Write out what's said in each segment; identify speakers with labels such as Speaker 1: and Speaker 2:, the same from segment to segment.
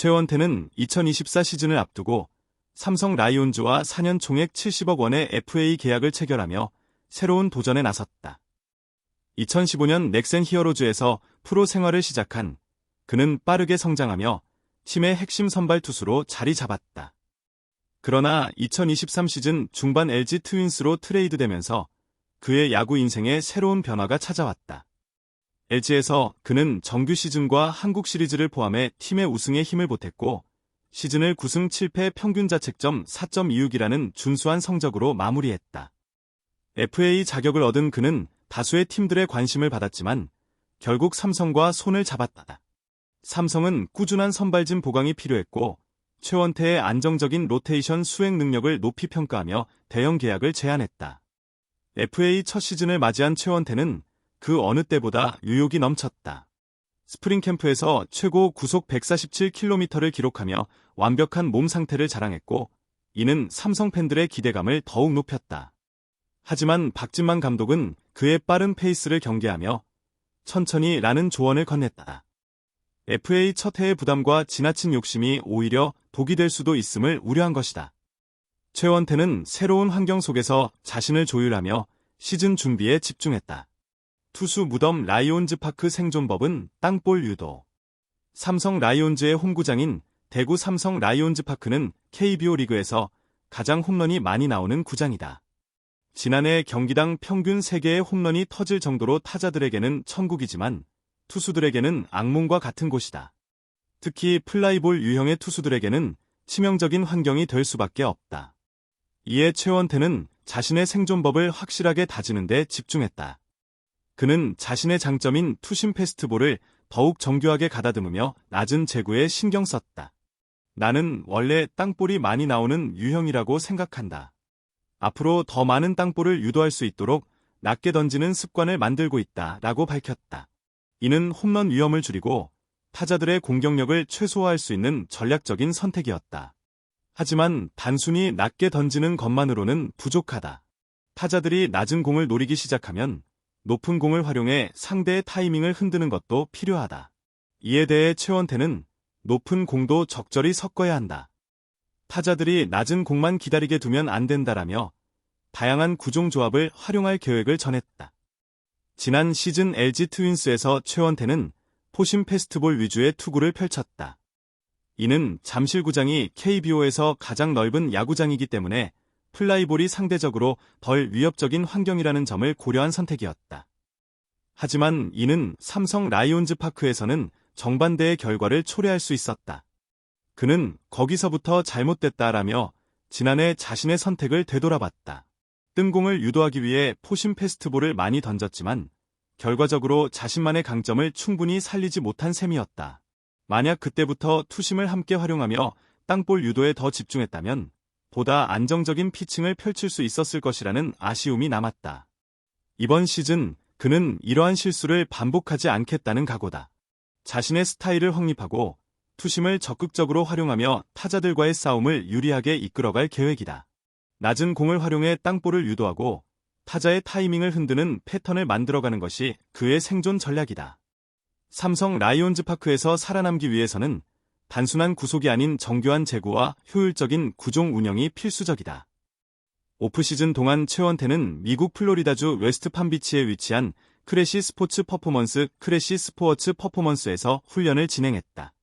Speaker 1: 최원태는 2024 시즌을 앞두고 삼성 라이온즈와 4년 총액 70억 원의 FA 계약을 체결하며 새로운 도전에 나섰다. 2015년 넥센 히어로즈에서 프로 생활을 시작한 그는 빠르게 성장하며 팀의 핵심 선발 투수로 자리 잡았다. 그러나 2023 시즌 중반 LG 트윈스로 트레이드되면서 그의 야구 인생에 새로운 변화가 찾아왔다. LG에서 그는 정규 시즌과 한국 시리즈를 포함해 팀의 우승에 힘을 보탰고 시즌을 9승 7패 평균 자책점 4.26이라는 준수한 성적으로 마무리했다. FA 자격을 얻은 그는 다수의 팀들의 관심을 받았지만 결국 삼성과 손을 잡았다. 삼성은 꾸준한 선발진 보강이 필요했고 최원태의 안정적인 로테이션 수행 능력을 높이 평가하며 대형 계약을 제안했다. FA 첫 시즌을 맞이한 최원태는 그 어느 때보다 의욕이 넘쳤다. 스프링 캠프에서 최고 구속 147km를 기록하며 완벽한 몸 상태를 자랑했고 이는 삼성 팬들의 기대감을 더욱 높였다. 하지만 박진만 감독은 그의 빠른 페이스를 경계하며 천천히 라는 조언을 건넸다. FA 첫 해의 부담과 지나친 욕심이 오히려 독이 될 수도 있음을 우려한 것이다. 최원태는 새로운 환경 속에서 자신을 조율하며 시즌 준비에 집중했다. 투수 무덤 라이온즈 파크 생존법은 땅볼 유도. 삼성 라이온즈의 홈구장인 대구 삼성 라이온즈 파크는 KBO 리그에서 가장 홈런이 많이 나오는 구장이다. 지난해 경기당 평균 3개의 홈런이 터질 정도로 타자들에게는 천국이지만 투수들에게는 악몽과 같은 곳이다. 특히 플라이볼 유형의 투수들에게는 치명적인 환경이 될 수밖에 없다. 이에 최원태는 자신의 생존법을 확실하게 다지는 데 집중했다. 그는 자신의 장점인 투심 패스트볼을 더욱 정교하게 가다듬으며 낮은 제구에 신경 썼다. 나는 원래 땅볼이 많이 나오는 유형이라고 생각한다. 앞으로 더 많은 땅볼을 유도할 수 있도록 낮게 던지는 습관을 만들고 있다 라고 밝혔다. 이는 홈런 위험을 줄이고 타자들의 공격력을 최소화할 수 있는 전략적인 선택이었다. 하지만 단순히 낮게 던지는 것만으로는 부족하다. 타자들이 낮은 공을 노리기 시작하면 높은 공을 활용해 상대의 타이밍을 흔드는 것도 필요하다. 이에 대해 최원태는 높은 공도 적절히 섞어야 한다. 타자들이 낮은 공만 기다리게 두면 안 된다라며 다양한 구종 조합을 활용할 계획을 전했다. 지난 시즌 LG 트윈스에서 최원태는 포심 패스트볼 위주의 투구를 펼쳤다. 이는 잠실구장이 KBO에서 가장 넓은 야구장이기 때문에 플라이볼이 상대적으로 덜 위협적인 환경이라는 점을 고려한 선택이었다. 하지만 이는 삼성 라이온즈 파크에서는 정반대의 결과를 초래할 수 있었다. 그는 거기서부터 잘못됐다라며 지난해 자신의 선택을 되돌아봤다. 뜬공을 유도하기 위해 포심 패스트볼을 많이 던졌지만 결과적으로 자신만의 강점을 충분히 살리지 못한 셈이었다. 만약 그때부터 투심을 함께 활용하며 땅볼 유도에 더 집중했다면 보다 안정적인 피칭을 펼칠 수 있었을 것이라는 아쉬움이 남았다. 이번 시즌 그는 이러한 실수를 반복하지 않겠다는 각오다. 자신의 스타일을 확립하고 투심을 적극적으로 활용하며 타자들과의 싸움을 유리하게 이끌어갈 계획이다. 낮은 공을 활용해 땅볼을 유도하고 타자의 타이밍을 흔드는 패턴을 만들어가는 것이 그의 생존 전략이다. 삼성 라이온즈 파크에서 살아남기 위해서는 단순한 구속이 아닌 정교한 제구와 효율적인 구종 운영이 필수적이다. 오프시즌 동안 최원태는 미국 플로리다주 웨스트팜비치에 위치한 크래시 스포츠 퍼포먼스에서 훈련을 진행했다.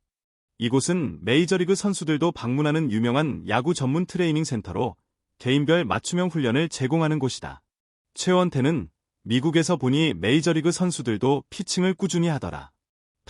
Speaker 1: 이곳은 메이저리그 선수들도 방문하는 유명한 야구 전문 트레이닝 센터로 개인별 맞춤형 훈련을 제공하는 곳이다. 최원태는 미국에서 보니 메이저리그 선수들도 피칭을 꾸준히 하더라.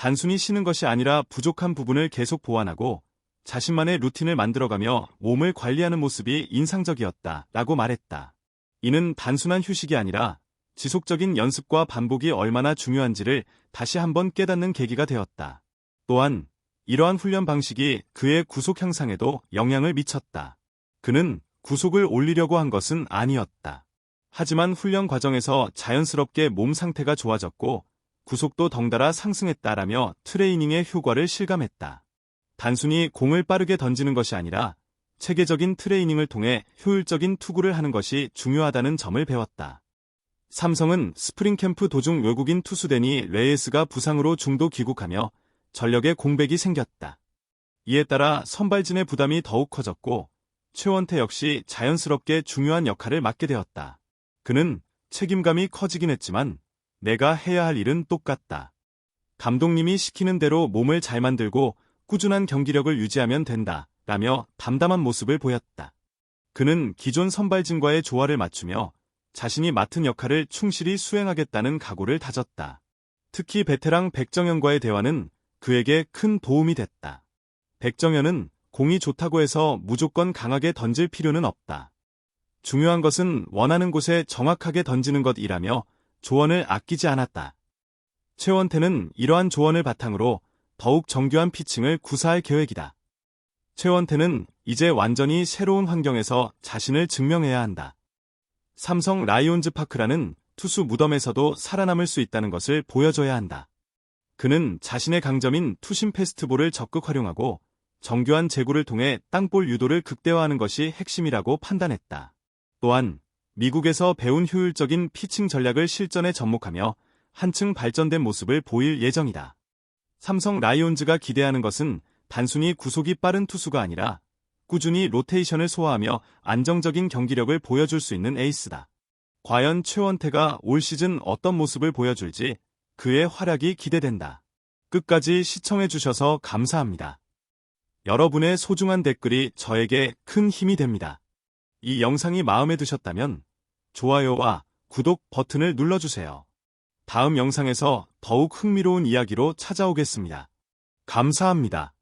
Speaker 1: 단순히 쉬는 것이 아니라 부족한 부분을 계속 보완하고 자신만의 루틴을 만들어가며 몸을 관리하는 모습이 인상적이었다 라고 말했다. 이는 단순한 휴식이 아니라 지속적인 연습과 반복이 얼마나 중요한지를 다시 한번 깨닫는 계기가 되었다. 또한 이러한 훈련 방식이 그의 구속 향상에도 영향을 미쳤다. 그는 구속을 올리려고 한 것은 아니었다. 하지만 훈련 과정에서 자연스럽게 몸 상태가 좋아졌고 구속도 덩달아 상승했다라며 트레이닝의 효과를 실감했다. 단순히 공을 빠르게 던지는 것이 아니라 체계적인 트레이닝을 통해 효율적인 투구를 하는 것이 중요하다는 점을 배웠다. 삼성은 스프링 캠프 도중 외국인 투수 데니 레이스가 부상으로 중도 귀국하며 전력에 공백이 생겼다. 이에 따라 선발진의 부담이 더욱 커졌고 최원태 역시 자연스럽게 중요한 역할을 맡게 되었다. 그는 책임감이 커지긴 했지만 내가 해야 할 일은 똑같다. 감독님이 시키는 대로 몸을 잘 만들고 꾸준한 경기력을 유지하면 된다. 라며 담담한 모습을 보였다. 그는 기존 선발진과의 조화를 맞추며 자신이 맡은 역할을 충실히 수행하겠다는 각오를 다졌다. 특히 베테랑 백정현과의 대화는 그에게 큰 도움이 됐다. 백정현은 공이 좋다고 해서 무조건 강하게 던질 필요는 없다. 중요한 것은 원하는 곳에 정확하게 던지는 것이라며 조언을 아끼지 않았다. 최원태는 이러한 조언을 바탕으로 더욱 정교한 피칭을 구사할 계획이다. 최원태는 이제 완전히 새로운 환경에서 자신을 증명해야 한다. 삼성 라이온즈 파크라는 투수 무덤에서도 살아남을 수 있다는 것을 보여줘야 한다. 그는 자신의 강점인 투심 패스트볼을 적극 활용하고 정교한 제구를 통해 땅볼 유도를 극대화하는 것이 핵심이라고 판단했다. 또한 미국에서 배운 효율적인 피칭 전략을 실전에 접목하며 한층 발전된 모습을 보일 예정이다. 삼성 라이온즈가 기대하는 것은 단순히 구속이 빠른 투수가 아니라 꾸준히 로테이션을 소화하며 안정적인 경기력을 보여줄 수 있는 에이스다. 과연 최원태가 올 시즌 어떤 모습을 보여줄지 그의 활약이 기대된다. 끝까지 시청해주셔서 감사합니다. 여러분의 소중한 댓글이 저에게 큰 힘이 됩니다. 이 영상이 마음에 드셨다면 좋아요와 구독 버튼을 눌러주세요. 다음 영상에서 더욱 흥미로운 이야기로 찾아오겠습니다. 감사합니다.